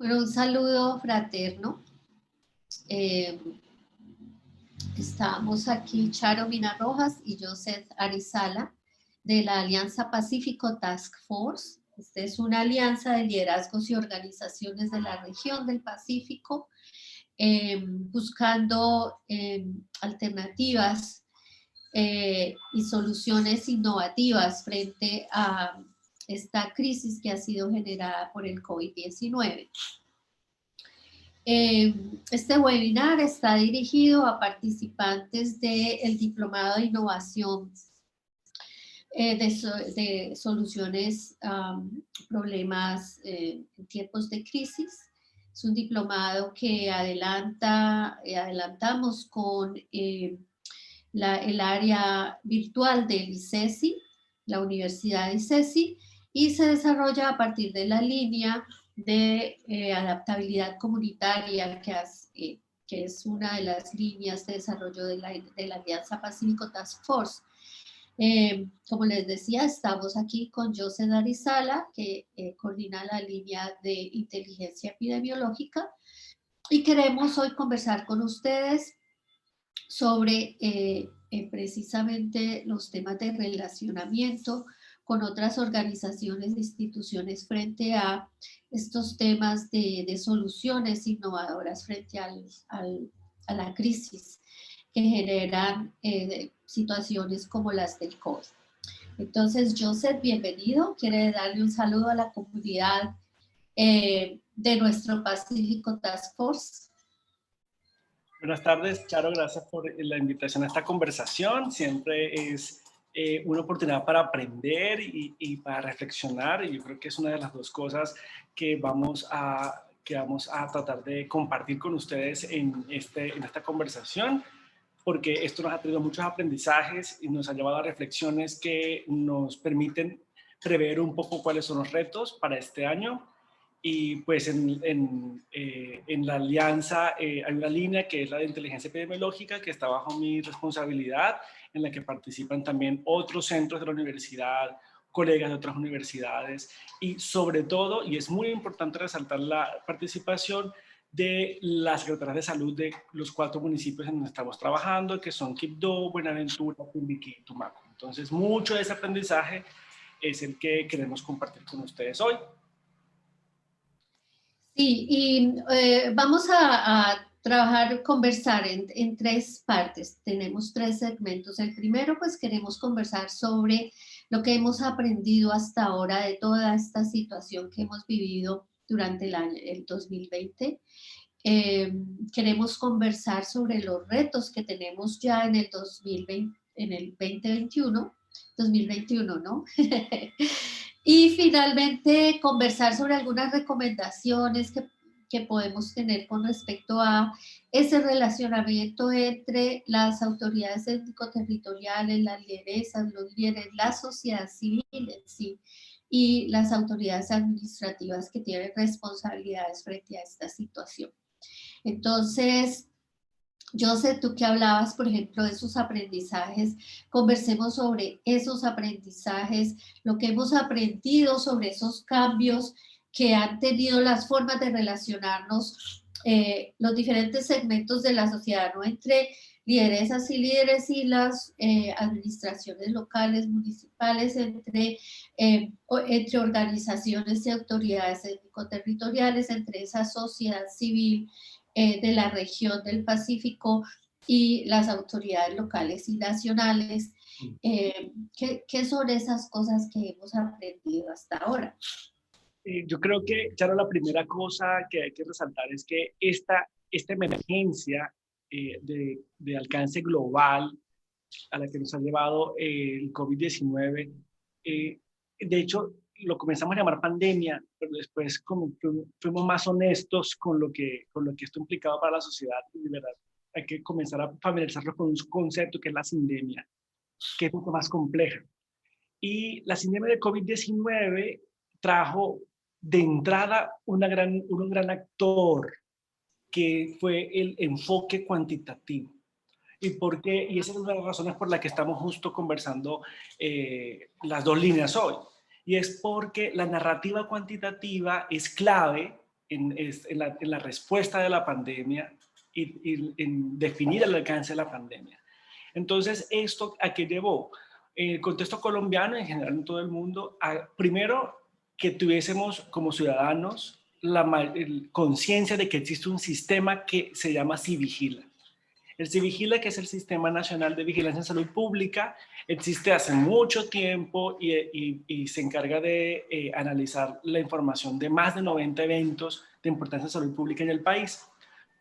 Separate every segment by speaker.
Speaker 1: Bueno, un saludo fraterno. Eh, Estamos aquí Charo Mina Rojas y Joseph Arizala de la Alianza Pacífico Task Force. Esta es una alianza de liderazgos y organizaciones de la región del Pacífico buscando alternativas y soluciones innovativas frente a esta crisis que ha sido generada por el COVID-19. Este webinar está dirigido a participantes del Diplomado de Innovación de Soluciones Problemas en tiempos de crisis. Es un diplomado que adelantamos con el área virtual del ICESI, la Universidad de ICESI, y se desarrolla a partir de la línea de adaptabilidad comunitaria, que es una de las líneas de desarrollo de la Alianza Pacífico Task Force. Como les decía, estamos aquí con Joseph Arizala, que coordina la línea de inteligencia epidemiológica, y queremos hoy conversar con ustedes sobre precisamente los temas de relacionamiento con otras organizaciones e instituciones frente a estos temas de soluciones innovadoras frente a la crisis que generan situaciones como las del COVID. Entonces, Joseph, bienvenido. Quiere darle un saludo a la comunidad de nuestro Pacífico Task Force.
Speaker 2: Buenas tardes, Charo, gracias por la invitación a esta conversación. Siempre es una oportunidad para aprender y para reflexionar, y yo creo que es una de las dos cosas que vamos a tratar de compartir con ustedes en esta conversación, porque esto nos ha traído muchos aprendizajes y nos ha llevado a reflexiones que nos permiten prever un poco cuáles son los retos para este año. Y pues en la alianza hay una línea que es la de inteligencia epidemiológica, que está bajo mi responsabilidad, en la que participan también otros centros de la universidad, colegas de otras universidades, y sobre todo, y es muy importante resaltar la participación de las secretarías de salud de los 4 municipios en donde estamos trabajando, que son Quibdó, Buenaventura, Timbiquí y Tumaco. Entonces, mucho de ese aprendizaje es el que queremos compartir con ustedes hoy.
Speaker 1: Sí, y vamos a trabajar, conversar en 3 partes. Tenemos 3 segmentos. El primero, pues queremos conversar sobre lo que hemos aprendido hasta ahora de toda esta situación que hemos vivido durante el 2020. Queremos conversar sobre los retos que tenemos ya en el 2021, ¿no? Y finalmente conversar sobre algunas recomendaciones que podemos tener con respecto a ese relacionamiento entre las autoridades étnico-territoriales, las lideresas, los líderes, la sociedad civil en sí, y las autoridades administrativas que tienen responsabilidades frente a esta situación. Entonces, Joseph, tú que hablabas, por ejemplo, de esos aprendizajes, conversemos sobre esos aprendizajes, lo que hemos aprendido sobre esos cambios que han tenido las formas de relacionarnos, los diferentes segmentos de la sociedad, ¿no? Entre lideresas y líderes y las administraciones locales, municipales, entre organizaciones y autoridades étnico-territoriales, entre esa sociedad civil de la región del Pacífico y las autoridades locales y nacionales. ¿Qué son esas cosas que hemos aprendido hasta ahora?
Speaker 2: Yo creo que, Charo, la primera cosa que hay que resaltar es que esta emergencia de alcance global a la que nos ha llevado el COVID-19, de hecho, lo comenzamos a llamar pandemia, pero después como fuimos más honestos con lo que esto implicaba para la sociedad, y de verdad hay que comenzar a familiarizarnos con un concepto que es la sindemia, que es mucho más compleja. Y la sindemia de COVID-19 trajo de entrada un gran actor, que fue el enfoque cuantitativo. Y esa es una de las razones por las que estamos justo conversando las 2 líneas hoy. Y es porque la narrativa cuantitativa es clave en la respuesta de la pandemia y en definir el alcance de la pandemia. Entonces, ¿esto a qué llevó? En el contexto colombiano, en general en todo el mundo, primero que tuviésemos como ciudadanos la conciencia de que existe un sistema que se llama Civigila. El Civigila, que es el Sistema Nacional de Vigilancia en Salud Pública, existe hace mucho tiempo y se encarga de analizar la información de más de 90 eventos de importancia en salud pública en el país.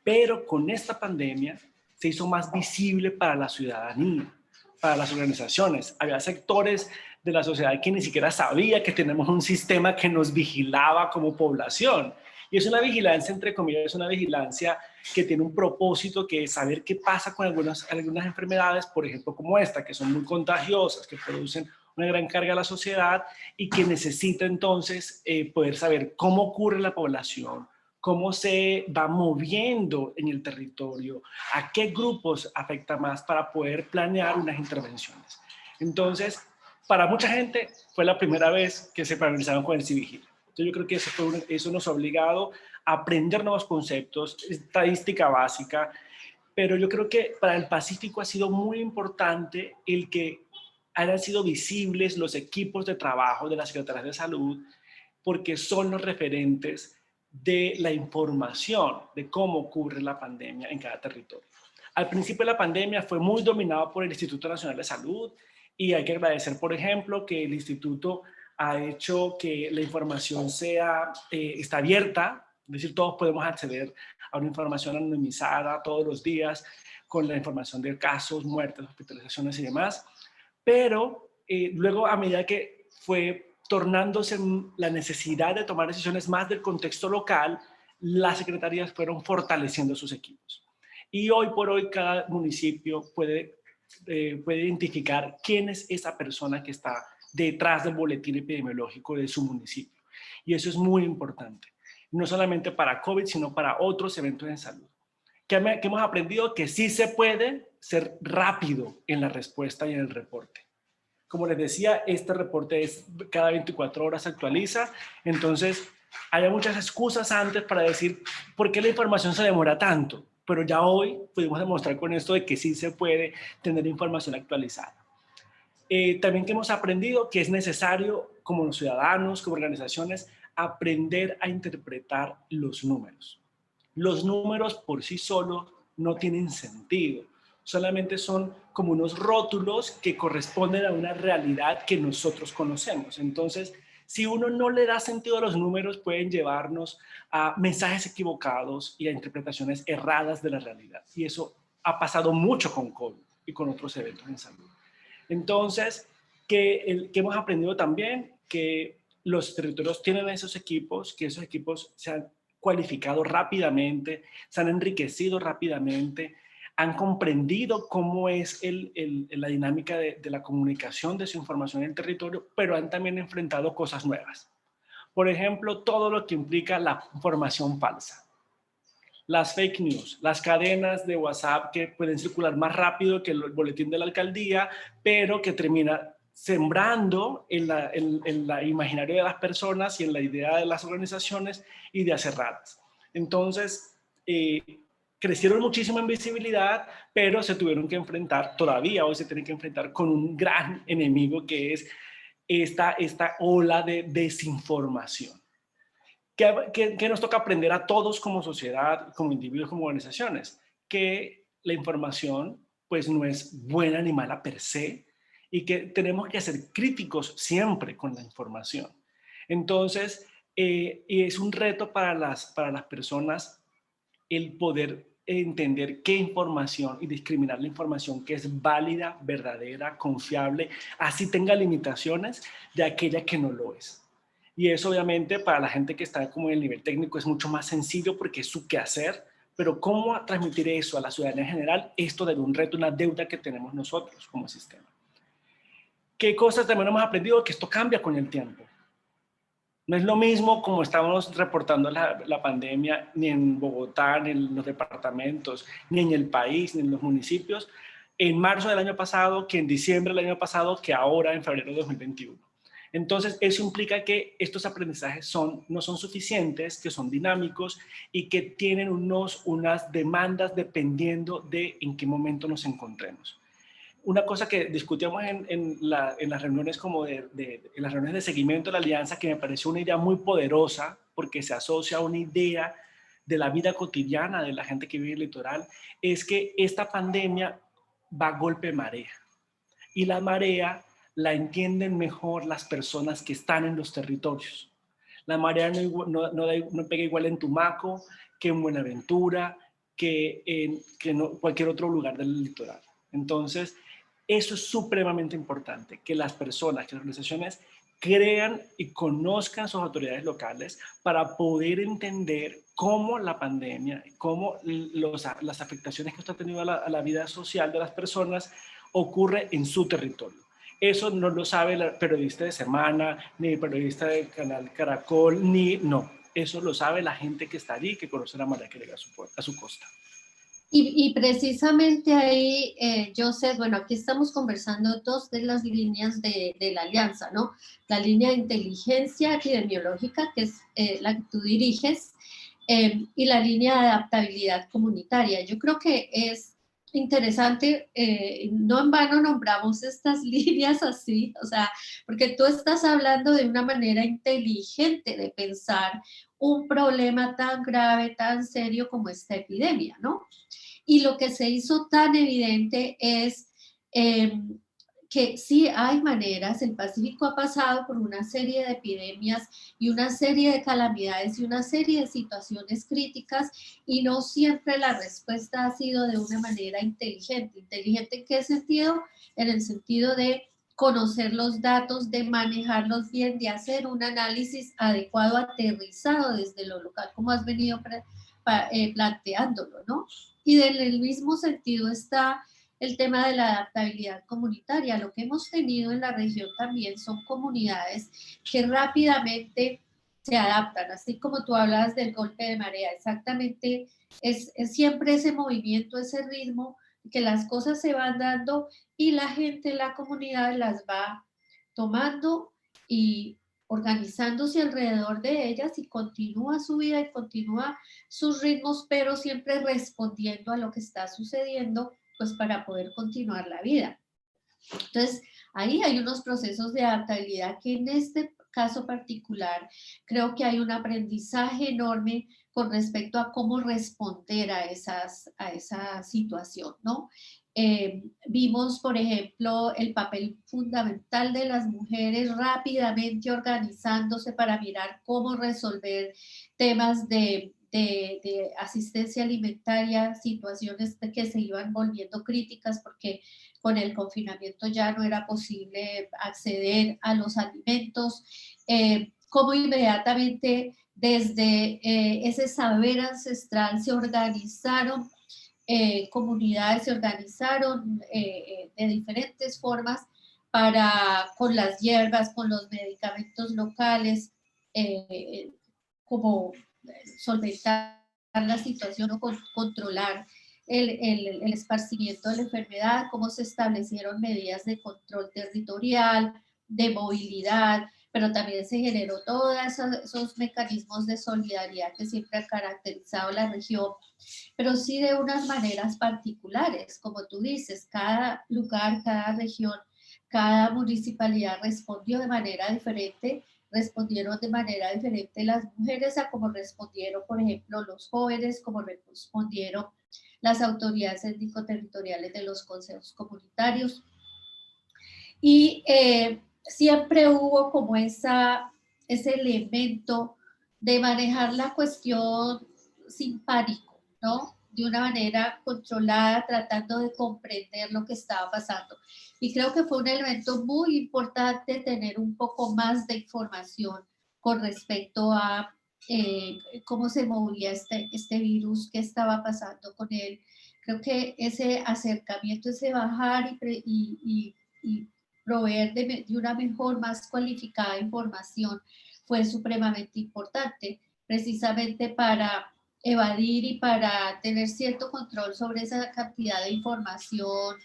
Speaker 2: Pero con esta pandemia se hizo más visible para la ciudadanía, para las organizaciones. Había sectores de la sociedad que ni siquiera sabía que tenemos un sistema que nos vigilaba como población. Y es una vigilancia, entre comillas, es una vigilancia que tiene un propósito, que es saber qué pasa con algunas enfermedades, por ejemplo, como esta, que son muy contagiosas, que producen una gran carga a la sociedad y que necesita entonces poder saber cómo ocurre en la población, cómo se va moviendo en el territorio, a qué grupos afecta más para poder planear unas intervenciones. Entonces, para mucha gente fue la primera vez que se familiarizaron con el Civigila. Entonces, yo creo que eso nos ha obligado a aprender nuevos conceptos, estadística básica, pero yo creo que para el Pacífico ha sido muy importante el que hayan sido visibles los equipos de trabajo de las Secretarías de Salud, porque son los referentes de la información de cómo ocurre la pandemia en cada territorio. Al principio de la pandemia fue muy dominado por el Instituto Nacional de Salud y hay que agradecer, por ejemplo, que el instituto ha hecho que la información está abierta, es decir, todos podemos acceder a una información anonimizada todos los días con la información de casos, muertes, hospitalizaciones y demás, pero luego a medida que fue tornándose la necesidad de tomar decisiones más del contexto local, las secretarías fueron fortaleciendo sus equipos. Y hoy por hoy cada municipio puede identificar quién es esa persona que está detrás del boletín epidemiológico de su municipio. Y eso es muy importante, no solamente para COVID, sino para otros eventos en salud. ¿Qué hemos aprendido? Que sí se puede ser rápido en la respuesta y en el reporte. Como les decía, este reporte es cada 24 horas se actualiza, entonces había muchas excusas antes para decir por qué la información se demora tanto, pero ya hoy pudimos demostrar con esto de que sí se puede tener información actualizada. También que hemos aprendido que es necesario, como ciudadanos, como organizaciones, aprender a interpretar los números. Los números por sí solos no tienen sentido, solamente son como unos rótulos que corresponden a una realidad que nosotros conocemos. Entonces, si uno no le da sentido a los números, pueden llevarnos a mensajes equivocados y a interpretaciones erradas de la realidad. Y eso ha pasado mucho con COVID y con otros eventos en salud. Entonces, que hemos aprendido también que los territorios tienen esos equipos, que esos equipos se han cualificado rápidamente, se han enriquecido rápidamente, han comprendido cómo es la dinámica de la comunicación de su información en el territorio, pero han también enfrentado cosas nuevas. Por ejemplo, todo lo que implica la información falsa. Las fake news, las cadenas de WhatsApp que pueden circular más rápido que el boletín de la alcaldía, pero que termina sembrando en la imaginario de las personas y en la idea de las organizaciones ideas erradas. Entonces, crecieron muchísimo en visibilidad, pero se tuvieron que enfrentar, todavía hoy se tienen que enfrentar con un gran enemigo que es esta ola de desinformación. ¿Qué nos toca aprender a todos como sociedad, como individuos, como organizaciones? Que la información pues no es buena ni mala per se y que tenemos que ser críticos siempre con la información. Entonces, y es un reto para las personas el poder entender qué información y discriminar la información que es válida, verdadera, confiable, así tenga limitaciones, de aquella que no lo es. Y eso obviamente para la gente que está como en el nivel técnico es mucho más sencillo porque es su quehacer, pero cómo transmitir eso a la ciudadanía en general, esto debe un reto, una deuda que tenemos nosotros como sistema. ¿Qué cosas también hemos aprendido? Que esto cambia con el tiempo. No es lo mismo como estábamos reportando la pandemia ni en Bogotá, ni en los departamentos, ni en el país, ni en los municipios, en marzo del año pasado, que en diciembre del año pasado, que ahora en febrero de 2021. Entonces, eso implica que estos aprendizajes no son suficientes, que son dinámicos y que tienen unas demandas dependiendo de en qué momento nos encontremos. Una cosa que discutíamos en las reuniones en las reuniones de seguimiento de la alianza, que me pareció una idea muy poderosa porque se asocia a una idea de la vida cotidiana de la gente que vive en el litoral, es que esta pandemia va a golpe de marea. Y la marea la entienden mejor las personas que están en los territorios. La marea no pega igual en Tumaco que en Buenaventura, que en cualquier otro lugar del litoral. Entonces, eso es supremamente importante, que las personas, que las organizaciones crean y conozcan sus autoridades locales para poder entender cómo la pandemia, cómo las afectaciones que esto ha tenido a la vida social de las personas ocurre en su territorio. Eso no lo sabe el periodista de Semana, ni el periodista del canal Caracol, no. Eso lo sabe la gente que está allí, que conoce la marea que llega a su costa.
Speaker 1: Y precisamente ahí, Joseph, bueno, aquí estamos conversando dos de las líneas de la alianza, ¿no? La línea de inteligencia epidemiológica, que es la que tú diriges, y la línea de adaptabilidad comunitaria. Yo creo que es interesante, no en vano nombramos estas líneas así, o sea, porque tú estás hablando de una manera inteligente de pensar un problema tan grave, tan serio como esta epidemia, ¿no? Y lo que se hizo tan evidente es que sí hay maneras, el Pacífico ha pasado por una serie de epidemias y una serie de calamidades y una serie de situaciones críticas y no siempre la respuesta ha sido de una manera inteligente. ¿Inteligente en qué sentido? En el sentido de conocer los datos, de manejarlos bien, de hacer un análisis adecuado, aterrizado desde lo local, como has venido planteándolo, ¿no? Y en el mismo sentido está el tema de la adaptabilidad comunitaria. Lo que hemos tenido en la región también son comunidades que rápidamente se adaptan, así como tú hablas del golpe de marea, exactamente es siempre ese movimiento, ese ritmo, que las cosas se van dando y la gente, la comunidad las va tomando y organizándose alrededor de ellas y continúa su vida y continúa sus ritmos, pero siempre respondiendo a lo que está sucediendo, pues para poder continuar la vida. Entonces, ahí hay unos procesos de adaptabilidad que en este caso particular creo que hay un aprendizaje enorme con respecto a cómo responder a esa situación, ¿no? Vimos, por ejemplo, el papel fundamental de las mujeres rápidamente organizándose para mirar cómo resolver temas de asistencia alimentaria, situaciones que se iban volviendo críticas porque con el confinamiento ya no era posible acceder a los alimentos, cómo inmediatamente desde ese saber ancestral se organizaron comunidades, se organizaron de diferentes formas con las hierbas, con los medicamentos locales, como solventar la situación o controlar el esparcimiento de la enfermedad, cómo se establecieron medidas de control territorial, de movilidad, pero también se generó todos esos mecanismos de solidaridad que siempre han caracterizado la región, pero sí de unas maneras particulares, como tú dices, cada lugar, cada región, cada municipalidad respondió de manera diferente, respondieron de manera diferente las mujeres a como respondieron, por ejemplo, los jóvenes, como respondieron las autoridades étnico-territoriales de los consejos comunitarios. Y siempre hubo como ese elemento de manejar la cuestión sin pánico, ¿no? De una manera controlada, tratando de comprender lo que estaba pasando. Y creo que fue un elemento muy importante tener un poco más de información con respecto a cómo se movía este virus, qué estaba pasando con él. Creo que ese acercamiento, ese bajar y proveer de una mejor, más cualificada información fue supremamente importante, precisamente para evadir y para tener cierto control sobre esa cantidad de información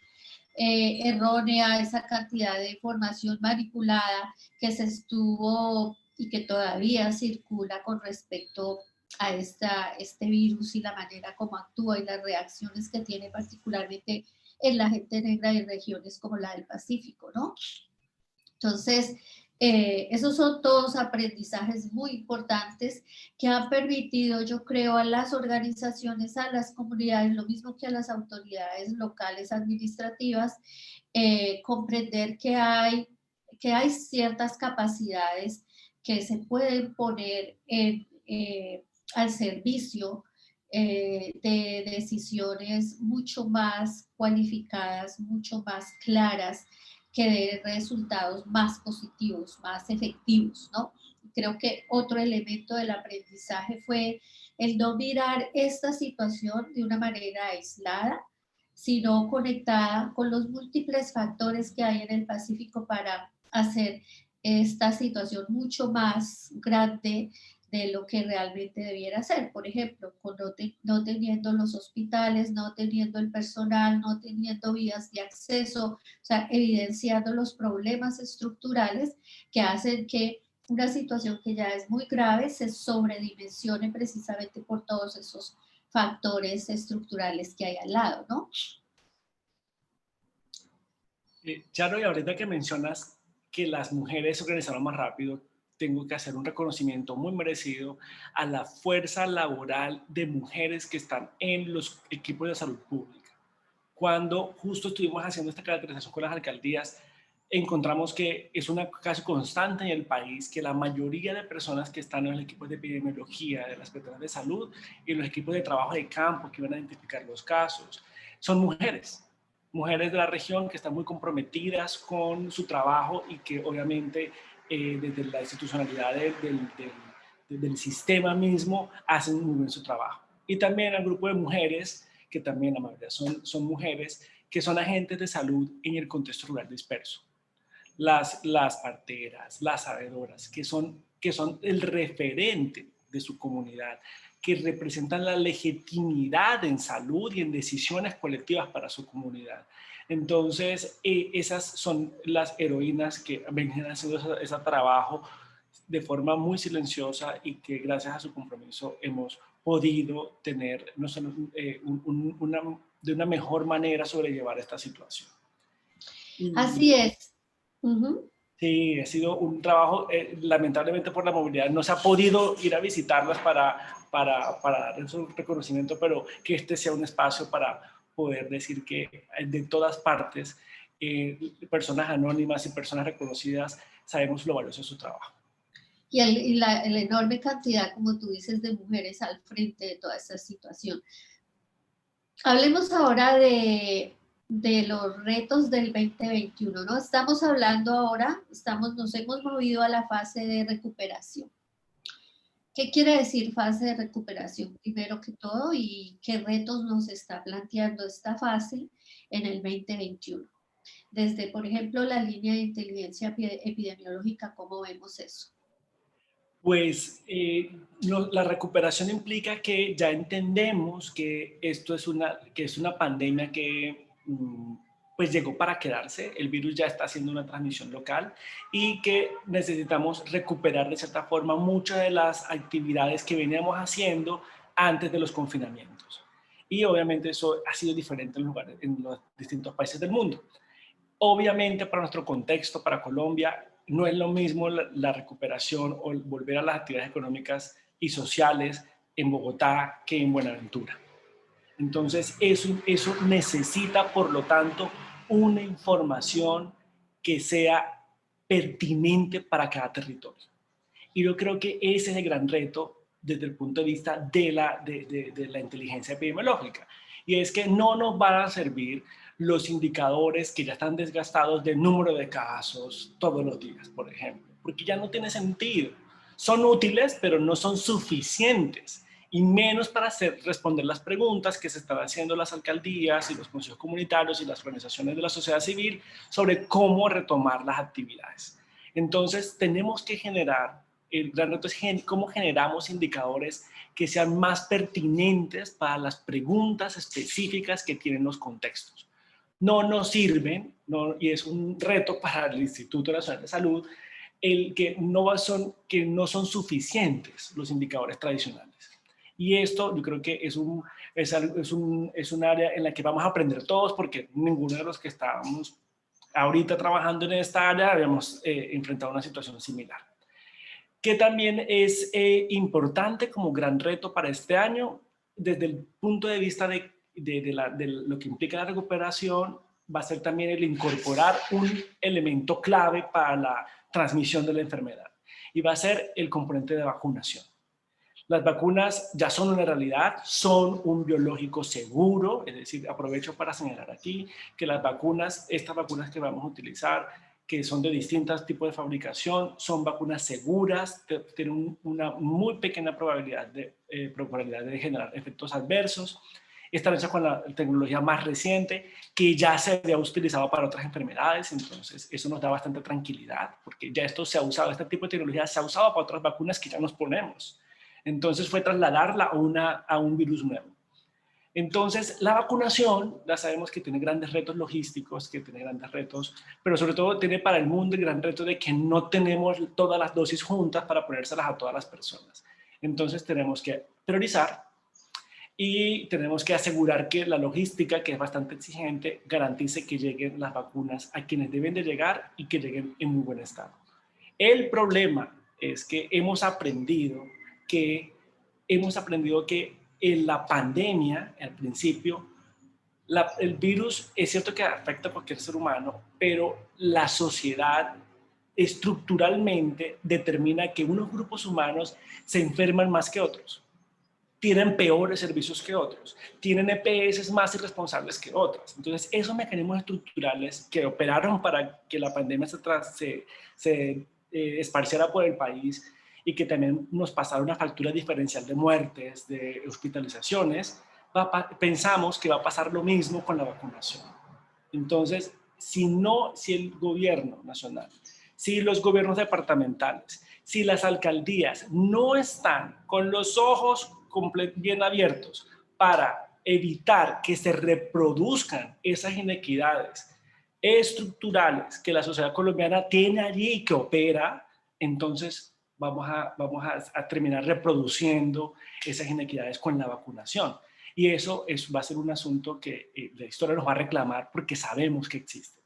Speaker 1: errónea, esa cantidad de información manipulada que se estuvo y que todavía circula con respecto a este virus y la manera como actúa y las reacciones que tiene particularmente en la gente negra y regiones como la del Pacífico, ¿no? Entonces, esos son todos aprendizajes muy importantes que han permitido, yo creo, a las organizaciones, a las comunidades, lo mismo que a las autoridades locales administrativas, comprender que hay ciertas capacidades que se pueden poner al servicio de decisiones mucho más cualificadas, mucho más claras, que dé resultados más positivos, más efectivos, ¿no? Creo que otro elemento del aprendizaje fue el no mirar esta situación de una manera aislada, sino conectada con los múltiples factores que hay en el Pacífico para hacer esta situación mucho más grande de lo que realmente debiera ser. Por ejemplo, con no teniendo los hospitales, no teniendo el personal, no teniendo vías de acceso, o sea, evidenciando los problemas estructurales que hacen que una situación que ya es muy grave se sobredimensione precisamente por todos esos factores estructurales que hay al lado, ¿no?
Speaker 2: Charo, y ahorita que mencionas que las mujeres se organizaron más rápido, tengo que hacer un reconocimiento muy merecido a la fuerza laboral de mujeres que están en los equipos de salud pública. Cuando justo estuvimos haciendo esta caracterización con las alcaldías, encontramos que es una casi constante en el país que la mayoría de personas que están en los equipos de epidemiología, de las personas de salud y los equipos de trabajo de campo que van a identificar los casos, son mujeres. Mujeres de la región que están muy comprometidas con su trabajo y que obviamente desde la institucionalidad del sistema mismo hacen muy bien su trabajo. Y también al grupo de mujeres, que también la mayoría son mujeres, que son agentes de salud en el contexto rural disperso. Las parteras, las sabedoras, que son el referente de su comunidad, que representan la legitimidad en salud y en decisiones colectivas para su comunidad. Entonces, esas son las heroínas que venían haciendo ese trabajo de forma muy silenciosa y que gracias a su compromiso hemos podido tener no solo, de una mejor manera sobrellevar esta situación.
Speaker 1: Así es. Uh-huh.
Speaker 2: Sí, ha sido un trabajo, lamentablemente por la movilidad no se ha podido ir a visitarlas para dar su reconocimiento, pero que este sea un espacio para poder decir que de todas partes, personas anónimas y personas reconocidas, sabemos lo valioso de su trabajo.
Speaker 1: Y la enorme cantidad, como tú dices, de mujeres al frente de toda esta situación. Hablemos ahora de los retos del 2021, ¿no? Estamos hablando ahora, nos hemos movido a la fase de recuperación. ¿Qué quiere decir fase de recuperación? Primero que todo, y qué retos nos está planteando esta fase en el 2021. Desde, por ejemplo, la línea de inteligencia epidemiológica, ¿cómo vemos eso?
Speaker 2: Pues la recuperación implica que ya entendemos que esto es una pandemia que pues llegó para quedarse, el virus ya está haciendo una transmisión local y que necesitamos recuperar de cierta forma muchas de las actividades que veníamos haciendo antes de los confinamientos. Y obviamente eso ha sido diferente en los distintos países del mundo. Obviamente para nuestro contexto, para Colombia, no es lo mismo la recuperación o volver a las actividades económicas y sociales en Bogotá que en Buenaventura. Entonces, eso necesita, por lo tanto, una información que sea pertinente para cada territorio. Y yo creo que ese es el gran reto desde el punto de vista de la inteligencia epidemiológica. Y es que no nos van a servir los indicadores que ya están desgastados de número de casos todos los días, por ejemplo, porque ya no tiene sentido. Son útiles, pero no son suficientes, y menos para responder las preguntas que se están haciendo las alcaldías y los consejos comunitarios y las organizaciones de la sociedad civil sobre cómo retomar las actividades. Entonces, tenemos que generar, el gran reto es cómo generamos indicadores que sean más pertinentes para las preguntas específicas que tienen los contextos. no nos sirven, no, y es un reto para el Instituto Nacional de Salud, el que no son suficientes los indicadores tradicionales. Y esto yo creo que es un área en la que vamos a aprender todos, porque ninguno de los que estábamos ahorita trabajando en esta área habíamos enfrentado una situación similar. Que también es importante como gran reto para este año, desde el punto de vista de lo que implica la recuperación, va a ser también el incorporar un elemento clave para la transmisión de la enfermedad, y va a ser el componente de vacunación. Las vacunas ya son una realidad, son un biológico seguro, es decir, aprovecho para señalar aquí que estas vacunas que vamos a utilizar, que son de distintos tipos de fabricación, son vacunas seguras, tienen una muy pequeña probabilidad de generar efectos adversos. Están hechas con la tecnología más reciente, que ya se había utilizado para otras enfermedades, entonces eso nos da bastante tranquilidad, porque ya esto se ha usado, este tipo de tecnología se ha usado para otras vacunas que ya nos ponemos. Entonces fue trasladarla a un virus nuevo. Entonces, la vacunación, ya sabemos que tiene grandes retos logísticos, que tiene grandes retos, pero sobre todo tiene para el mundo el gran reto de que no tenemos todas las dosis juntas para ponérselas a todas las personas. Entonces, tenemos que priorizar y tenemos que asegurar que la logística, que es bastante exigente, garantice que lleguen las vacunas a quienes deben de llegar y que lleguen en muy buen estado. El problema es que hemos aprendido que en la pandemia, al principio, el virus es cierto que afecta a cualquier ser humano, pero la sociedad estructuralmente determina que unos grupos humanos se enferman más que otros, tienen peores servicios que otros, tienen EPS más irresponsables que otras. Entonces, esos mecanismos estructurales que operaron para que la pandemia se esparciera por el país y que también nos pasara una factura diferencial de muertes, de hospitalizaciones, pensamos que va a pasar lo mismo con la vacunación. Entonces, si el gobierno nacional, si los gobiernos departamentales, si las alcaldías no están con los ojos bien abiertos para evitar que se reproduzcan esas inequidades estructurales que la sociedad colombiana tiene allí y que opera, entonces vamos a terminar reproduciendo esas inequidades con la vacunación. Y va a ser un asunto que la historia nos va a reclamar porque sabemos que existe.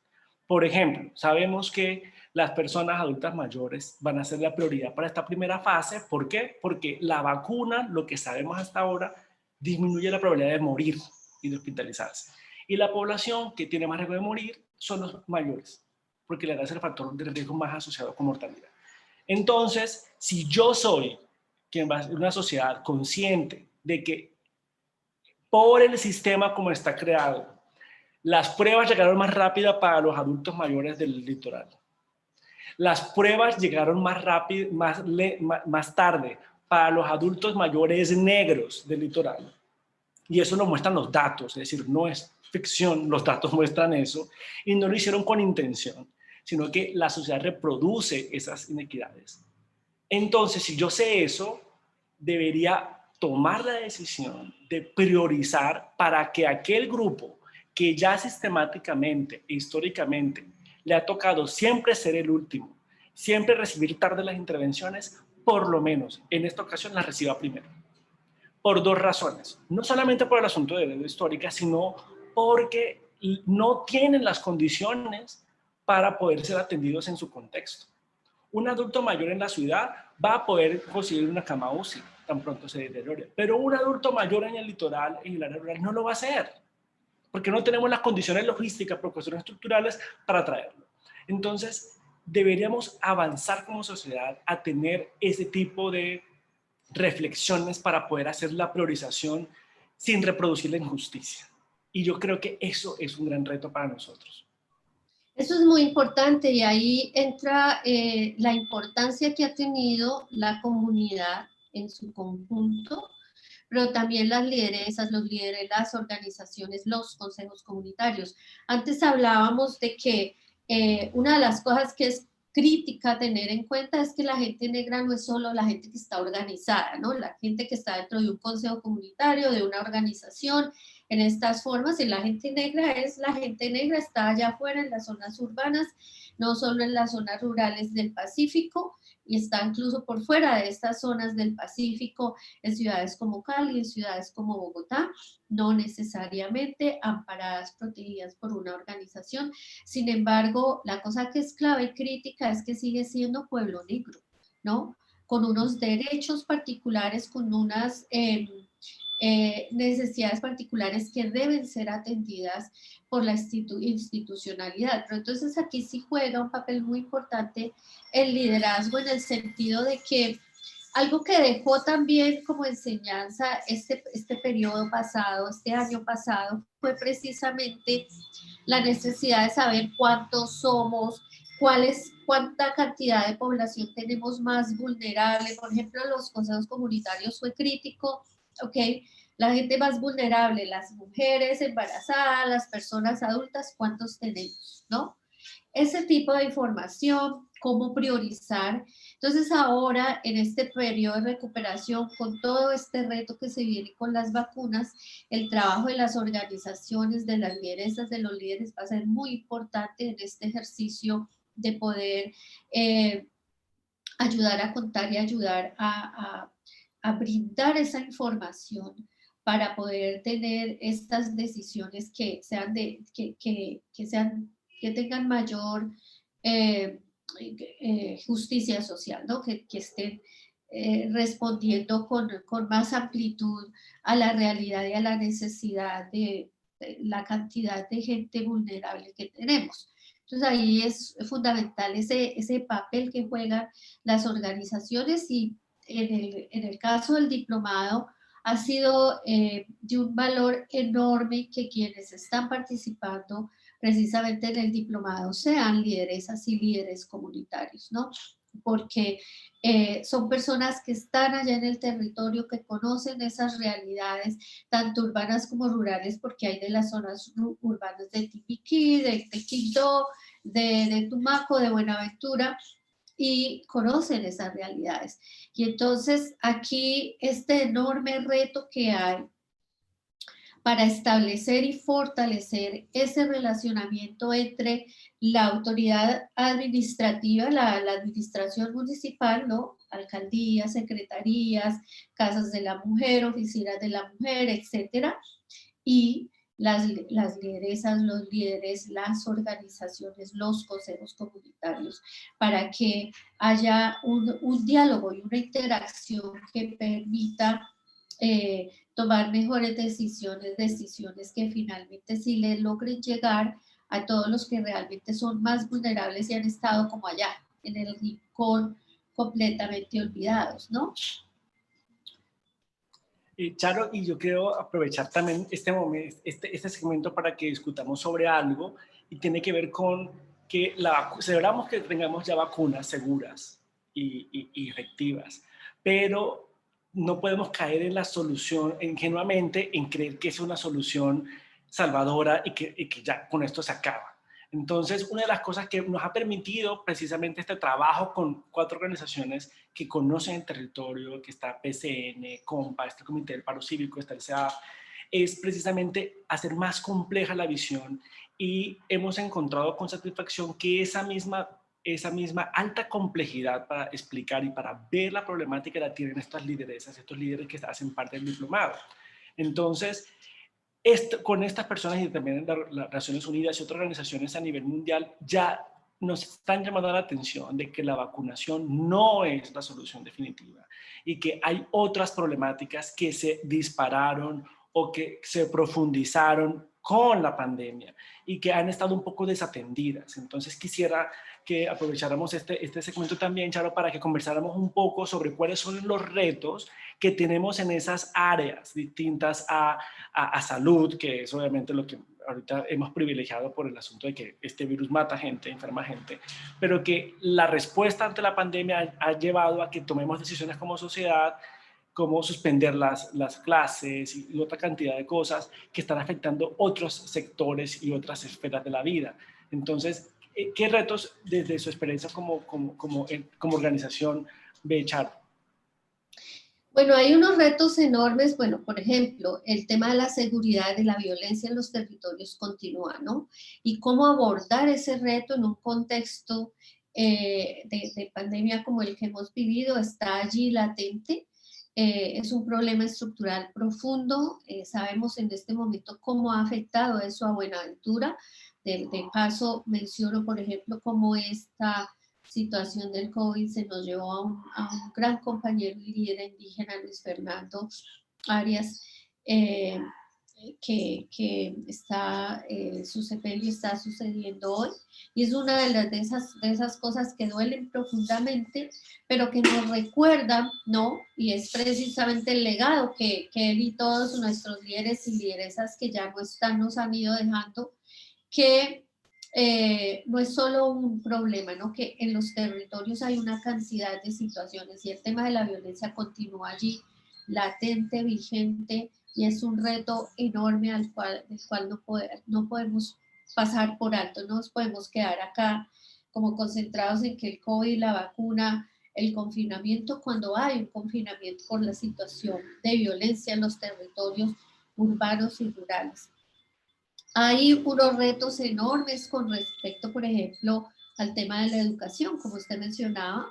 Speaker 2: Por ejemplo, sabemos que las personas adultas mayores van a ser la prioridad para esta primera fase. ¿Por qué? Porque la vacuna, lo que sabemos hasta ahora, disminuye la probabilidad de morir y de hospitalizarse. Y la población que tiene más riesgo de morir son los mayores, porque la edad es el factor de riesgo más asociado con mortalidad. Entonces, si yo soy quien va a ser una sociedad consciente de que por el sistema como está creado, las pruebas llegaron más rápido para los adultos mayores del litoral. Las pruebas llegaron más rápido, más tarde para los adultos mayores negros del litoral. Y eso lo muestran los datos, es decir, no es ficción, los datos muestran eso, y no lo hicieron con intención, sino que la sociedad reproduce esas inequidades. Entonces, si yo sé eso, debería tomar la decisión de priorizar para que aquel grupo que ya sistemáticamente e históricamente le ha tocado siempre ser el último, siempre recibir tarde las intervenciones, por lo menos en esta ocasión las reciba primero. Por dos razones. No solamente por el asunto de deuda histórica, sino porque no tienen las condiciones para poder ser atendidos en su contexto. Un adulto mayor en la ciudad va a poder conseguir una cama UCI tan pronto se deteriore, pero un adulto mayor en el litoral, en el área rural, no lo va a hacer, porque no tenemos las condiciones logísticas, por cuestiones estructurales, para traerlo. Entonces, deberíamos avanzar como sociedad a tener ese tipo de reflexiones para poder hacer la priorización sin reproducir la injusticia. Y yo creo que eso es un gran reto para nosotros.
Speaker 1: Eso es muy importante y ahí entra la importancia que ha tenido la comunidad en su conjunto, pero también las lideresas, los líderes, las organizaciones, los consejos comunitarios. Antes hablábamos de que una de las cosas que es crítica tener en cuenta es que la gente negra no es solo la gente que está organizada, ¿no? La gente que está dentro de un consejo comunitario, de una organización, en estas formas, y la gente negra está allá afuera en las zonas urbanas, no solo en las zonas rurales del Pacífico, y está incluso por fuera de estas zonas del Pacífico, en ciudades como Cali, en ciudades como Bogotá, no necesariamente amparadas, protegidas por una organización. Sin embargo, la cosa que es clave y crítica es que sigue siendo pueblo negro, ¿no? Con unos derechos particulares, con unas necesidades particulares que deben ser atendidas por la institucionalidad. Pero entonces aquí sí juega un papel muy importante el liderazgo, en el sentido de que algo que dejó también como enseñanza este periodo pasado, este año pasado, fue precisamente la necesidad de saber cuántos somos, cuánta cantidad de población tenemos más vulnerable. Por ejemplo, los consejos comunitarios fue crítico, ¿ok? La gente más vulnerable, las mujeres embarazadas, las personas adultas, ¿cuántos tenemos, no? Ese tipo de información, cómo priorizar. Entonces ahora, en este periodo de recuperación, con todo este reto que se viene con las vacunas, el trabajo de las organizaciones, de las lideresas, de los líderes va a ser muy importante en este ejercicio de poder ayudar a contar y ayudar a brindar esa información para poder tener estas decisiones que sean que tengan mayor justicia social, ¿no? Que estén respondiendo con más amplitud a la realidad y a la necesidad de la cantidad de gente vulnerable que tenemos. Entonces ahí es fundamental ese papel que juegan las organizaciones, y en el caso del diplomado ha sido de un valor enorme que quienes están participando precisamente en el diplomado sean lideresas y líderes comunitarios, ¿no? Porque son personas que están allá en el territorio, que conocen esas realidades, tanto urbanas como rurales, porque hay de las zonas urbanas de Tipiquí, de Quibdó, de Tumaco, de Buenaventura, y conocen esas realidades. Y entonces aquí este enorme reto que hay para establecer y fortalecer ese relacionamiento entre la autoridad administrativa, la administración municipal, ¿no? Alcaldías, secretarías, casas de la mujer, oficinas de la mujer, etcétera, y las lideresas, los líderes, las organizaciones, los consejos comunitarios, para que haya un diálogo y una interacción que permita tomar mejores decisiones que finalmente sí le logren llegar a todos los que realmente son más vulnerables y han estado como allá, en el rincón, completamente olvidados, ¿no?
Speaker 2: Charo, y yo quiero aprovechar también este momento, este segmento para que discutamos sobre algo, y tiene que ver con que celebramos que tengamos ya vacunas seguras y efectivas, pero no podemos caer en la solución ingenuamente, en creer que es una solución salvadora y que ya con esto se acaba. Entonces, una de las cosas que nos ha permitido precisamente este trabajo con 4 organizaciones que conocen el territorio, que está PCN, COMPA, este Comité del Paro Cívico, está el CEAF, es precisamente hacer más compleja la visión, y hemos encontrado con satisfacción que esa misma alta complejidad para explicar y para ver la problemática la tienen estas lideresas, estos líderes que hacen parte del diplomado. Entonces, con estas personas y también las Naciones Unidas y otras organizaciones a nivel mundial ya nos están llamando la atención de que la vacunación no es la solución definitiva y que hay otras problemáticas que se dispararon o que se profundizaron con la pandemia y que han estado un poco desatendidas. Entonces quisiera que aprovecháramos este segmento también, Charo, para que conversáramos un poco sobre cuáles son los retos que tenemos en esas áreas distintas a salud, que es obviamente lo que ahorita hemos privilegiado por el asunto de que este virus mata gente, enferma gente, pero que la respuesta ante la pandemia ha llevado a que tomemos decisiones como sociedad, como suspender las clases y otra cantidad de cosas que están afectando otros sectores y otras esferas de la vida. Entonces, ¿qué retos desde su experiencia como organización ve, Charo?
Speaker 1: Bueno, hay unos retos enormes, bueno, por ejemplo, el tema de la seguridad y la violencia en los territorios continúa, ¿no? Y cómo abordar ese reto en un contexto de pandemia como el que hemos vivido, está allí latente. Es un problema estructural profundo. Sabemos en este momento cómo ha afectado eso a Buenaventura. De paso, menciono, por ejemplo, cómo esta situación del COVID se nos llevó a un gran compañero y líder indígena, Luis Fernando Arias, eh, que está, su sepelio está sucediendo hoy. Y es una de esas cosas que duelen profundamente, pero que nos recuerdan, ¿no? Y es precisamente el legado que él y todos nuestros líderes y lideresas que ya no están nos han ido dejando, que no es solo un problema, ¿no? Que en los territorios hay una cantidad de situaciones y el tema de la violencia continúa allí, latente, vigente, y es un reto enorme del cual no podemos pasar por alto, no nos podemos quedar acá como concentrados en que el COVID, la vacuna, el confinamiento, cuando hay un confinamiento por la situación de violencia en los territorios urbanos y rurales. Hay unos retos enormes con respecto, por ejemplo, al tema de la educación, como usted mencionaba,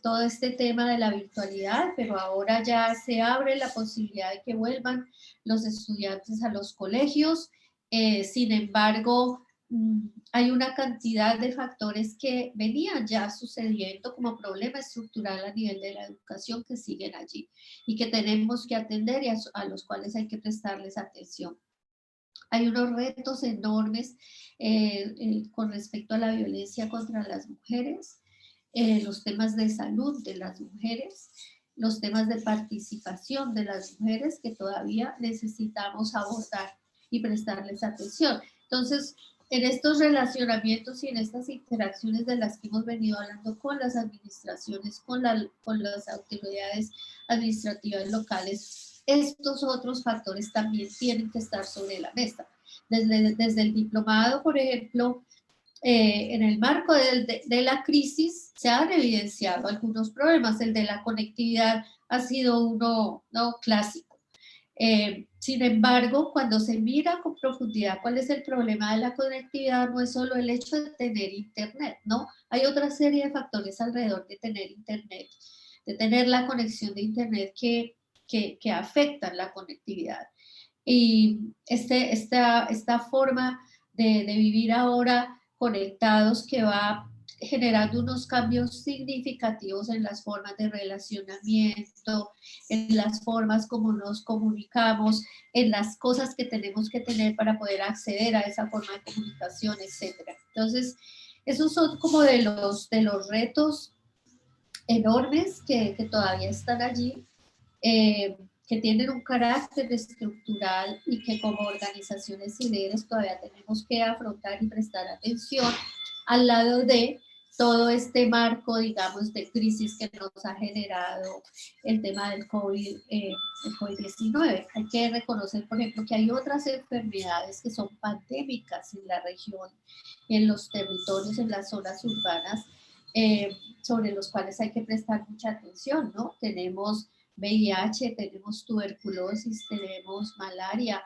Speaker 1: todo este tema de la virtualidad, pero ahora ya se abre la posibilidad de que vuelvan los estudiantes a los colegios. Sin embargo, hay una cantidad de factores que venían ya sucediendo como problema estructural a nivel de la educación que siguen allí y que tenemos que atender y a los cuales hay que prestarles atención. Hay unos retos enormes con respecto a la violencia contra las mujeres, los temas de salud de las mujeres, los temas de participación de las mujeres que todavía necesitamos abordar y prestarles atención. Entonces, en estos relacionamientos y en estas interacciones de las que hemos venido hablando con las administraciones, con las autoridades administrativas locales, estos otros factores también tienen que estar sobre la mesa. Desde el diplomado, por ejemplo, en el marco de la crisis se han evidenciado algunos problemas. El de la conectividad ha sido uno, ¿no?, clásico. Sin embargo, cuando se mira con profundidad cuál es el problema de la conectividad, no es solo el hecho de tener internet, ¿no? Hay otra serie de factores alrededor de tener internet, de tener la conexión de internet que afectan la conectividad. Y esta forma de vivir ahora conectados que va generando unos cambios significativos en las formas de relacionamiento, en las formas como nos comunicamos, en las cosas que tenemos que tener para poder acceder a esa forma de comunicación, etcétera. Entonces, esos son como de los retos enormes que todavía están allí, que tienen un carácter estructural y que como organizaciones y líderes todavía tenemos que afrontar y prestar atención al lado de todo este marco, digamos, de crisis que nos ha generado el tema del COVID, el COVID-19. Hay que reconocer, por ejemplo, que hay otras enfermedades que son pandémicas en la región, en los territorios, en las zonas urbanas, sobre los cuales hay que prestar mucha atención, ¿no? Tenemos VIH, tenemos tuberculosis, tenemos malaria,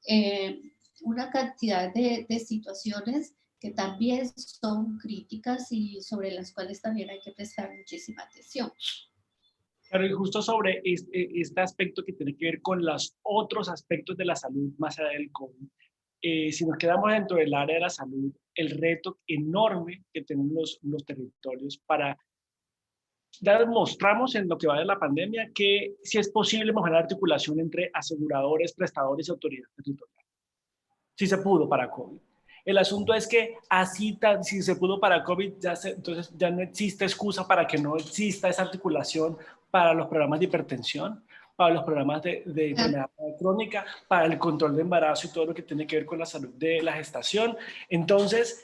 Speaker 1: eh, una cantidad de situaciones que también son críticas y sobre las cuales también hay que prestar muchísima atención.
Speaker 2: Claro, y justo sobre este aspecto que tiene que ver con los otros aspectos de la salud más allá del COVID, si nos quedamos dentro del área de la salud, el reto enorme que tienen los territorios para ya demostramos en lo que va de la pandemia que sí es posible mejorar la articulación entre aseguradores, prestadores y autoridades territoriales. Sí se pudo para COVID. El asunto es que así, si se pudo para COVID, entonces ya no existe excusa para que no exista esa articulación para los programas de hipertensión, para los programas de enfermedad crónica, para el control de embarazo y todo lo que tiene que ver con la salud de la gestación. Entonces,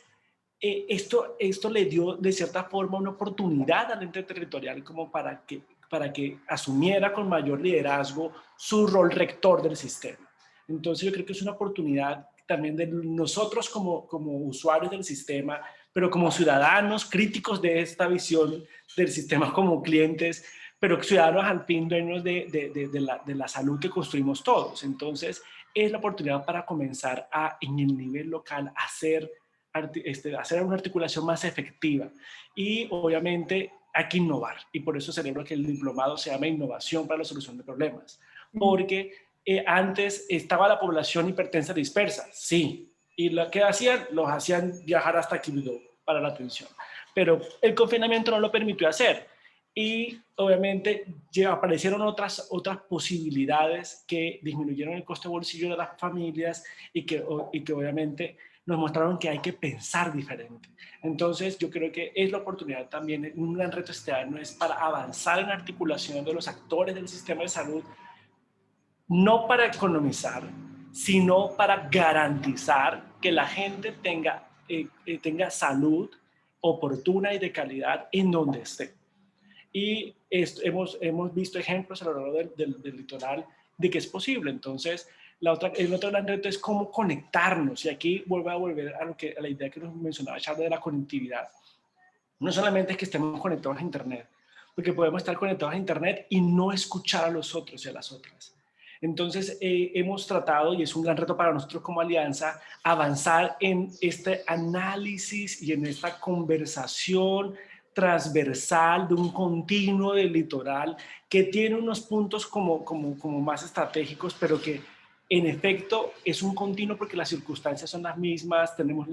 Speaker 2: esto le dio de cierta forma una oportunidad al ente territorial como para que asumiera con mayor liderazgo su rol rector del sistema. Entonces yo creo que es una oportunidad también de nosotros como usuarios del sistema, pero como ciudadanos críticos de esta visión del sistema como clientes, pero ciudadanos al fin dueños de la salud que construimos todos. Entonces, es la oportunidad para comenzar en el nivel local, hacer una articulación más efectiva. Y obviamente hay que innovar. Y por eso celebro que el diplomado se llama Innovación para la Solución de Problemas. Porque antes estaba la población hipertensa dispersa, sí. Y lo que hacían, los hacían viajar hasta Quibdó para la atención. Pero el confinamiento no lo permitió hacer. Y obviamente ya aparecieron otras posibilidades que disminuyeron el costo de bolsillo de las familias y que obviamente nos mostraron que hay que pensar diferente. Entonces yo creo que es la oportunidad también, un gran reto este año es para avanzar en la articulación de los actores del sistema de salud, no para economizar, sino para garantizar que la gente tenga salud oportuna y de calidad en donde esté. Y hemos visto ejemplos a lo largo del litoral de que es posible. Entonces, el otro gran reto es cómo conectarnos. Y aquí vuelvo a volver a la idea que nos mencionaba Charles de la conectividad. No solamente es que estemos conectados a Internet, porque podemos estar conectados a Internet y no escuchar a los otros y a las otras. Entonces, hemos tratado, y es un gran reto para nosotros como alianza, avanzar en este análisis y en esta conversación transversal de un continuo del litoral que tiene unos puntos como más estratégicos, pero que en efecto es un continuo porque las circunstancias son las mismas, tenemos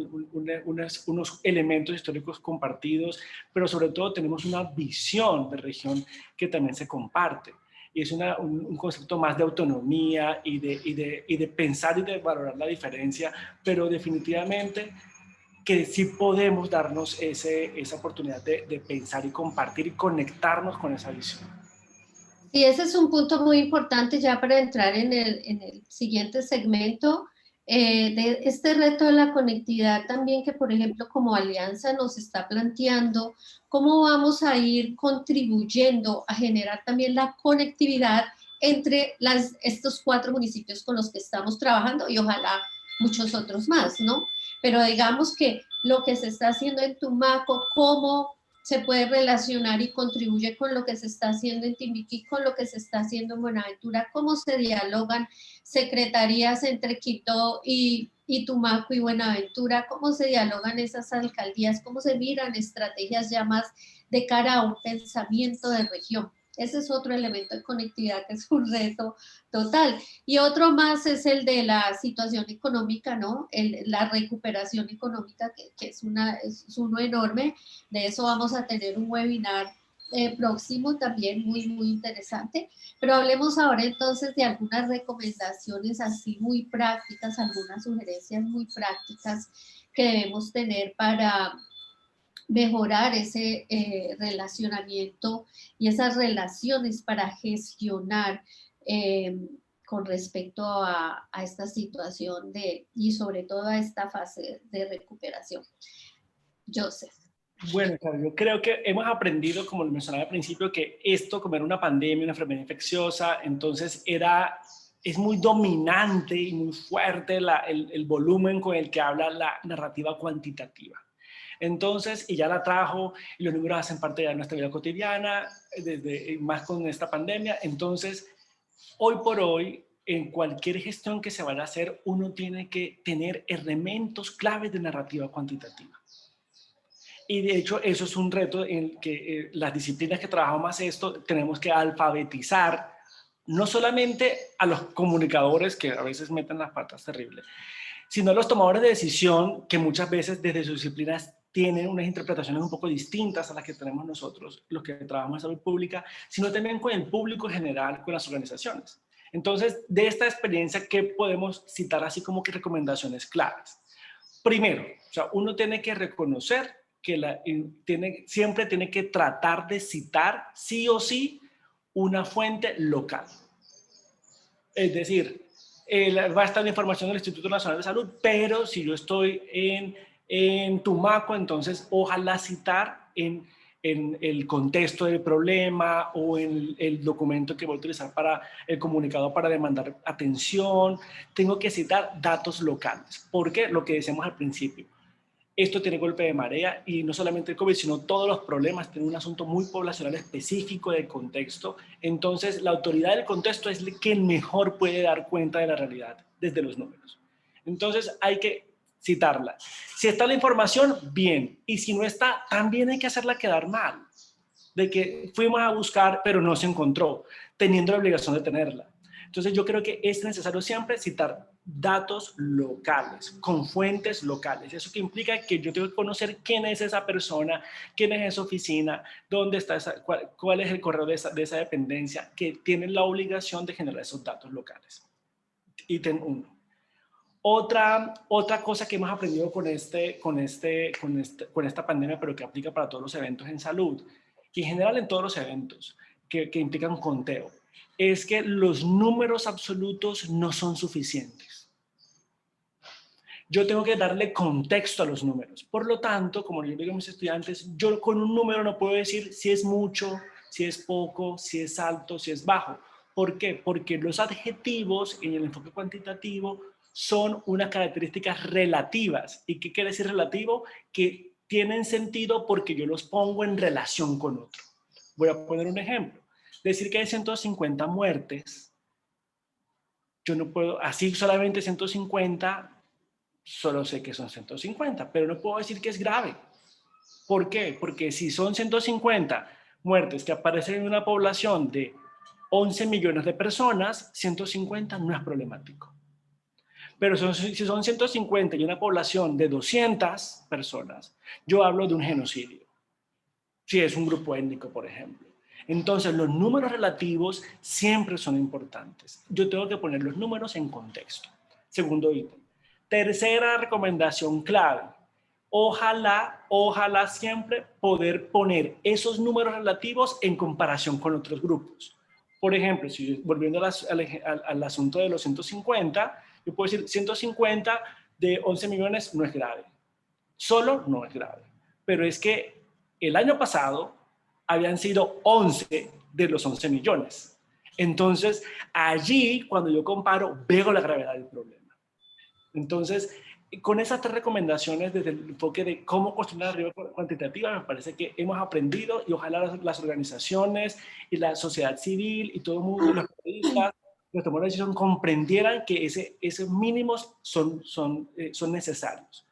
Speaker 2: unos elementos históricos compartidos, pero sobre todo tenemos una visión de región que también se comparte. Y es un concepto más de autonomía y de pensar y de valorar la diferencia, pero definitivamente que sí podemos darnos esa oportunidad de pensar y compartir y conectarnos con esa visión.
Speaker 1: Y ese es un punto muy importante ya para entrar en el siguiente segmento, de este reto de la conectividad también que, por ejemplo, como alianza nos está planteando, cómo vamos a ir contribuyendo a generar también la conectividad entre estos 4 municipios con los que estamos trabajando y ojalá muchos otros más, ¿no? Pero digamos que lo que se está haciendo en Tumaco, cómo se puede relacionar y contribuye con lo que se está haciendo en Timbiquí, con lo que se está haciendo en Buenaventura, cómo se dialogan secretarías entre Quito y Tumaco y Buenaventura, cómo se dialogan esas alcaldías, cómo se miran estrategias ya más de cara a un pensamiento de región. Ese es otro elemento de conectividad que es un reto total. Y otro más es el de la situación económica, ¿no? La recuperación económica, que es uno enorme. De eso vamos a tener un webinar próximo también muy, muy interesante. Pero hablemos ahora entonces de algunas recomendaciones así muy prácticas, algunas sugerencias muy prácticas que debemos tener para mejorar ese relacionamiento y esas relaciones para gestionar con respecto a esta situación y sobre todo a esta fase de recuperación. Joseph.
Speaker 2: Bueno, claro, yo creo que hemos aprendido, como lo mencionaba al principio, que esto, como era una pandemia, una enfermedad infecciosa, entonces es muy dominante y muy fuerte el volumen con el que habla la narrativa cuantitativa. Entonces, y ya la trajo, y los números hacen parte de nuestra vida cotidiana, más con esta pandemia. Entonces, hoy por hoy, en cualquier gestión que se vaya a hacer, uno tiene que tener elementos claves de narrativa cuantitativa. Y de hecho, eso es un reto en que las disciplinas que trabajamos más esto, tenemos que alfabetizar no solamente a los comunicadores, que a veces meten las patas terribles, sino a los tomadores de decisión, que muchas veces desde sus disciplinas tienen unas interpretaciones un poco distintas a las que tenemos nosotros, los que trabajamos en salud pública, sino también con el público en general, con las organizaciones. Entonces, de esta experiencia, ¿qué podemos citar así como que recomendaciones claras? Primero, o sea, uno tiene que reconocer que siempre tiene que tratar de citar sí o sí una fuente local. Es decir, va a estar la información del Instituto Nacional de Salud, pero si yo estoy en Tumaco, entonces ojalá citar en el contexto del problema o en el documento que voy a utilizar para el comunicado para demandar atención. Tengo que citar datos locales, porque lo que decíamos al principio, Esto tiene golpe de marea y no solamente el COVID, sino todos los problemas tienen un asunto muy poblacional específico del contexto. Entonces, la autoridad del contexto es quien mejor puede dar cuenta de la realidad desde los números. Entonces, hay que citarla. Si está la información, bien. Y si no está, también hay que hacerla quedar mal. De que fuimos a buscar, pero no se encontró, teniendo la obligación de tenerla. Entonces yo creo que es necesario siempre citar datos locales, con fuentes locales. Eso que implica que yo tengo que conocer quién es esa persona, quién es esa oficina, dónde está cuál es el correo de esa dependencia, que tienen la obligación de generar esos datos locales. Ítem 1. Otra cosa que hemos aprendido con esta pandemia, pero que aplica para todos los eventos en salud, y en general en todos los eventos que implican conteo, es que los números absolutos no son suficientes. Yo tengo que darle contexto a los números. Por lo tanto, como yo digo a mis estudiantes, yo con un número no puedo decir si es mucho, si es poco, si es alto, si es bajo. ¿Por qué? Porque los adjetivos en el enfoque cuantitativo son unas características relativas. ¿Y qué quiere decir relativo? Que tienen sentido porque yo los pongo en relación con otro. Voy a poner un ejemplo. Decir que hay 150 muertes, yo no puedo, así solamente 150, solo sé que son 150, pero no puedo decir que es grave. ¿Por qué? Porque si son 150 muertes que aparecen en una población de 11 millones de personas, 150 no es problemático. Pero si son 150 y una población de 200 personas, yo hablo de un genocidio. Si es un grupo étnico, por ejemplo. Entonces, los números relativos siempre son importantes. Yo tengo que poner los números en contexto. Segundo ítem. Tercera recomendación clave. Ojalá siempre poder poner esos números relativos en comparación con otros grupos. Por ejemplo, si volviendo al asunto de los 150, yo puedo decir 150 de 11 millones no es grave. Solo no es grave. Pero es que el año pasado habían sido 11 de los 11 millones. Entonces, allí, cuando yo comparo, veo la gravedad del problema. Entonces, con esas tres recomendaciones desde el enfoque de cómo construir la arriba cuantitativa, me parece que hemos aprendido y ojalá las organizaciones y la sociedad civil y todo el mundo, los periodistas, los tomadores de decisión comprendieran que esos mínimos son necesarios.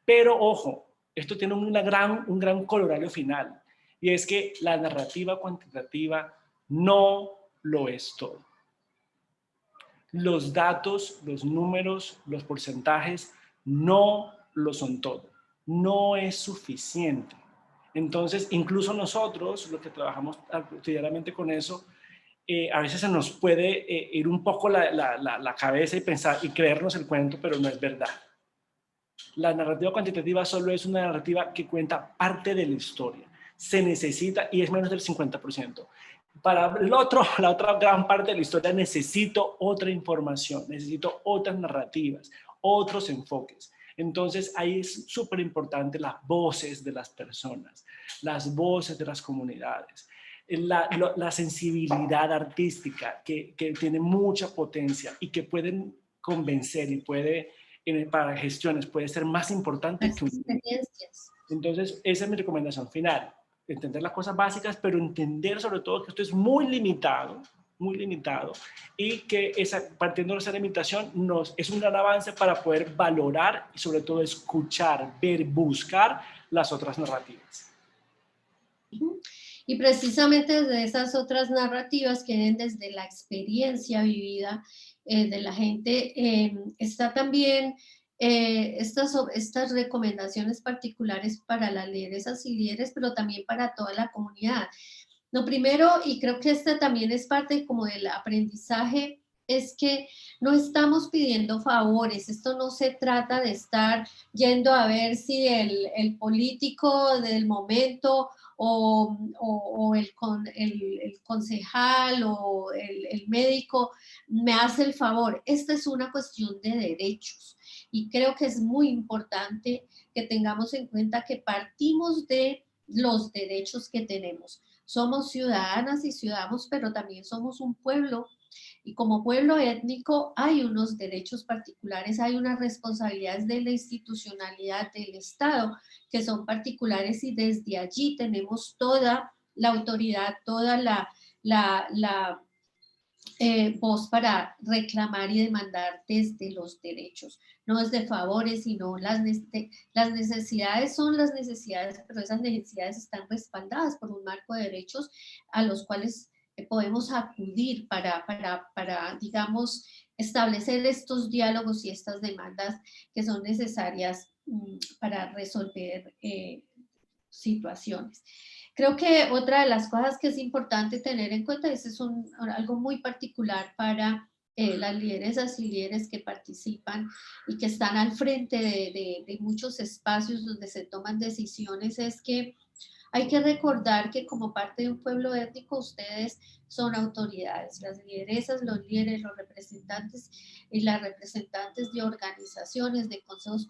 Speaker 2: Pero ojo, esto tiene un gran corolario final, y es que la narrativa cuantitativa no lo es todo. Los datos, los números, los porcentajes no lo son todo. No es suficiente. Entonces, incluso nosotros, los que trabajamos cotidianamente con eso, a veces se nos puede ir un poco la cabeza y pensar y creernos el cuento, pero no es verdad. La narrativa cuantitativa solo es una narrativa que cuenta parte de la historia. Se necesita, y es menos del 50%. Para la otra gran parte de la historia necesito otra información, necesito otras narrativas, otros enfoques. Entonces ahí es súper importante las voces de las personas, las voces de las comunidades, la sensibilidad artística que tiene mucha potencia y que pueden convencer y puede para gestiones puede ser más importante
Speaker 1: Las
Speaker 2: que un
Speaker 1: experiencias.
Speaker 2: Entonces, esa es mi recomendación final. Entender las cosas básicas, pero entender sobre todo que esto es muy limitado y que partiendo de esa limitación es un gran avance para poder valorar y sobre todo escuchar, ver, buscar las otras narrativas.
Speaker 1: Y precisamente desde esas otras narrativas que vienen desde la experiencia vivida de la gente, está también estas recomendaciones particulares para las líderes y líderes, pero también para toda la comunidad. Lo primero, y creo que este también es parte como del aprendizaje, es que no estamos pidiendo favores. Esto no se trata de estar yendo a ver si el político del momento o el concejal o el médico me hace el favor. Esta es una cuestión de derechos y creo que es muy importante que tengamos en cuenta que partimos de los derechos que tenemos. Somos ciudadanas y ciudadanos, pero también somos un pueblo Y como pueblo étnico hay unos derechos particulares, hay unas responsabilidades de la institucionalidad del Estado que son particulares y desde allí tenemos toda la autoridad, toda la voz para reclamar y demandar desde los derechos, no desde favores, sino las necesidades son las necesidades, pero esas necesidades están respaldadas por un marco de derechos a los cuales podemos acudir para, digamos, establecer estos diálogos y estas demandas que son necesarias para resolver situaciones. Creo que otra de las cosas que es importante tener en cuenta, es algo muy particular para las lideresas y líderes que participan y que están al frente de muchos espacios donde se toman decisiones, es que hay que recordar que como parte de un pueblo étnico ustedes son autoridades, las lideresas, los líderes, los representantes y las representantes de organizaciones, de consejos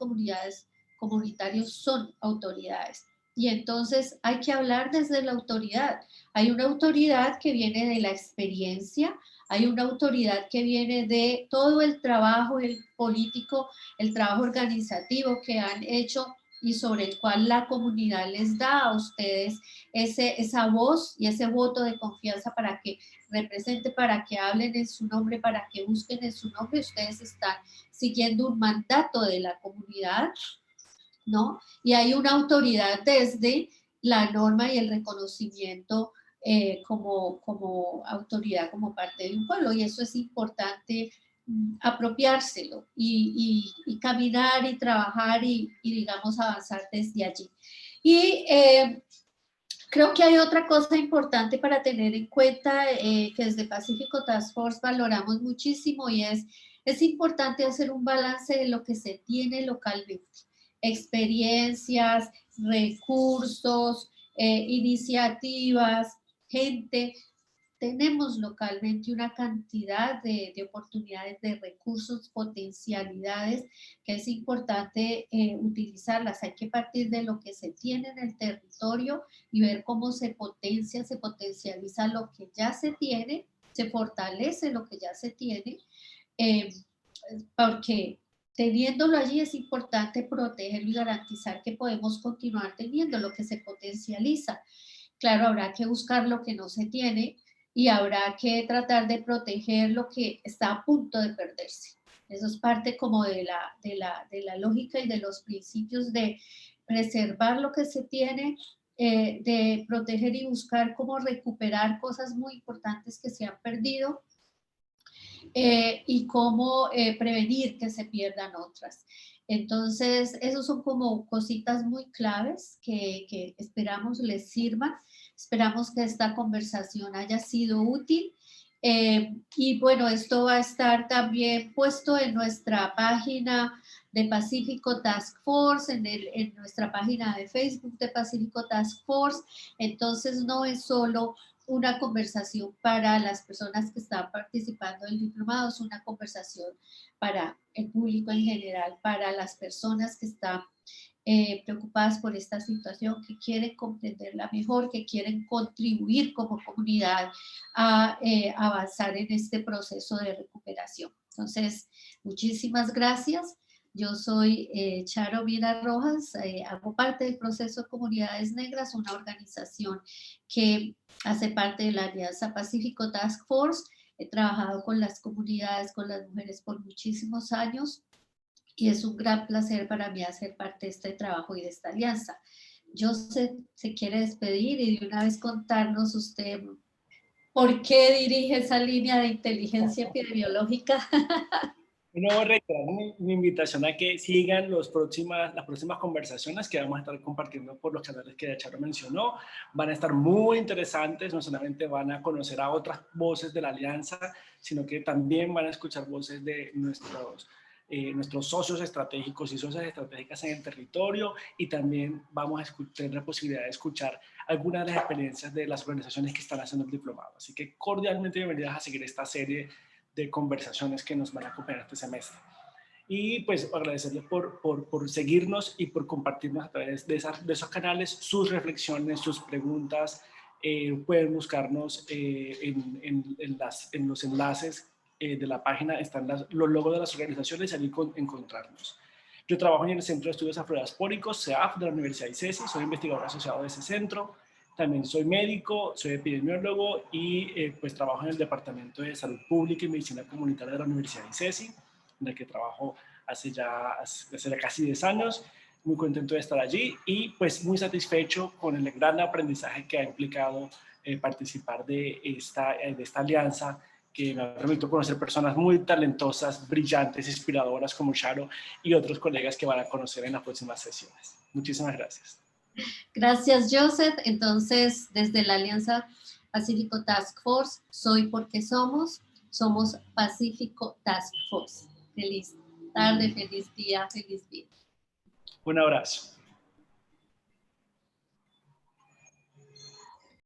Speaker 1: comunitarios son autoridades. Y entonces hay que hablar desde la autoridad. Hay una autoridad que viene de la experiencia, hay una autoridad que viene de todo el trabajo el político, el trabajo organizativo que han hecho y sobre el cual la comunidad les da a ustedes esa voz y ese voto de confianza para que represente, para que hablen en su nombre, para que busquen en su nombre. Ustedes están siguiendo un mandato de la comunidad, ¿no? Y hay una autoridad desde la norma y el reconocimiento como autoridad, como parte de un pueblo, y eso es importante apropiárselo y caminar y trabajar y digamos avanzar desde allí. Y creo que hay otra cosa importante para tener en cuenta que desde Pacífico Task Force valoramos muchísimo y es importante hacer un balance de lo que se tiene localmente. Experiencias, recursos, iniciativas, gente. Tenemos localmente una cantidad de oportunidades, de recursos, potencialidades, que es importante utilizarlas. Hay que partir de lo que se tiene en el territorio y ver cómo se potencia, se potencializa lo que ya se tiene, se fortalece lo que ya se tiene, porque teniéndolo allí es importante protegerlo y garantizar que podemos continuar teniendo lo que se potencializa. Claro, habrá que buscar lo que no se tiene y habrá que tratar de proteger lo que está a punto de perderse. Eso es parte como de la lógica y de los principios de preservar lo que se tiene, de proteger y buscar cómo recuperar cosas muy importantes que se han perdido, y cómo prevenir que se pierdan otras. Entonces, esos son como cositas muy claves que esperamos les sirvan. Esperamos que esta conversación haya sido útil. Y bueno, esto va a estar también puesto en nuestra página de Pacífico Task Force, en nuestra página de Facebook de Pacífico Task Force. Entonces, no es solo una conversación para las personas que están participando del diplomado, es una conversación para el público en general, para las personas que están preocupadas por esta situación, que quieren comprenderla mejor, que quieren contribuir como comunidad a avanzar en este proceso de recuperación. Entonces, muchísimas gracias. Yo soy Charo Mira Rojas, hago parte del proceso de Comunidades Negras, una organización que hace parte de la Alianza Pacífico Task Force. He trabajado con las comunidades, con las mujeres por muchísimos años y es un gran placer para mí hacer parte de este trabajo y de esta alianza. Yo se quiere despedir y de una vez contarnos usted por qué dirige esa línea de inteligencia epidemiológica.
Speaker 2: No, reiterar mi invitación a que sigan las próximas conversaciones que vamos a estar compartiendo por los canales que Charo mencionó. Van a estar muy interesantes, no solamente van a conocer a otras voces de la alianza, sino que también van a escuchar voces de nuestros socios estratégicos y socias estratégicas en el territorio, y también vamos a tener la posibilidad de escuchar algunas de las experiencias de las organizaciones que están haciendo el diplomado. Así que cordialmente bienvenidas a seguir esta serie de conversaciones que nos van a acompañar este semestre. Y pues agradecerles por seguirnos y por compartirnos a través de esos canales sus reflexiones, sus preguntas. Pueden buscarnos en los enlaces de la página están los logos de las organizaciones y allí encontrarnos. Yo trabajo en el Centro de Estudios Afrodiaspóricos, CEAF, de la Universidad ICESI, soy investigador asociado de ese centro. También soy médico, soy epidemiólogo y pues trabajo en el Departamento de Salud Pública y Medicina Comunitaria de la Universidad ICESI, en el que trabajo hace ya casi 10 años. Muy contento de estar allí y pues muy satisfecho con el gran aprendizaje que ha implicado participar de esta alianza, que me ha permitido conocer personas muy talentosas, brillantes, inspiradoras como Charo y otros colegas que van a conocer en las próximas sesiones. Muchísimas gracias.
Speaker 1: Gracias, Joseph. Entonces, desde la Alianza Pacífico Task Force, soy porque somos Pacífico Task Force. Feliz tarde, feliz día, feliz vida.
Speaker 2: Un abrazo.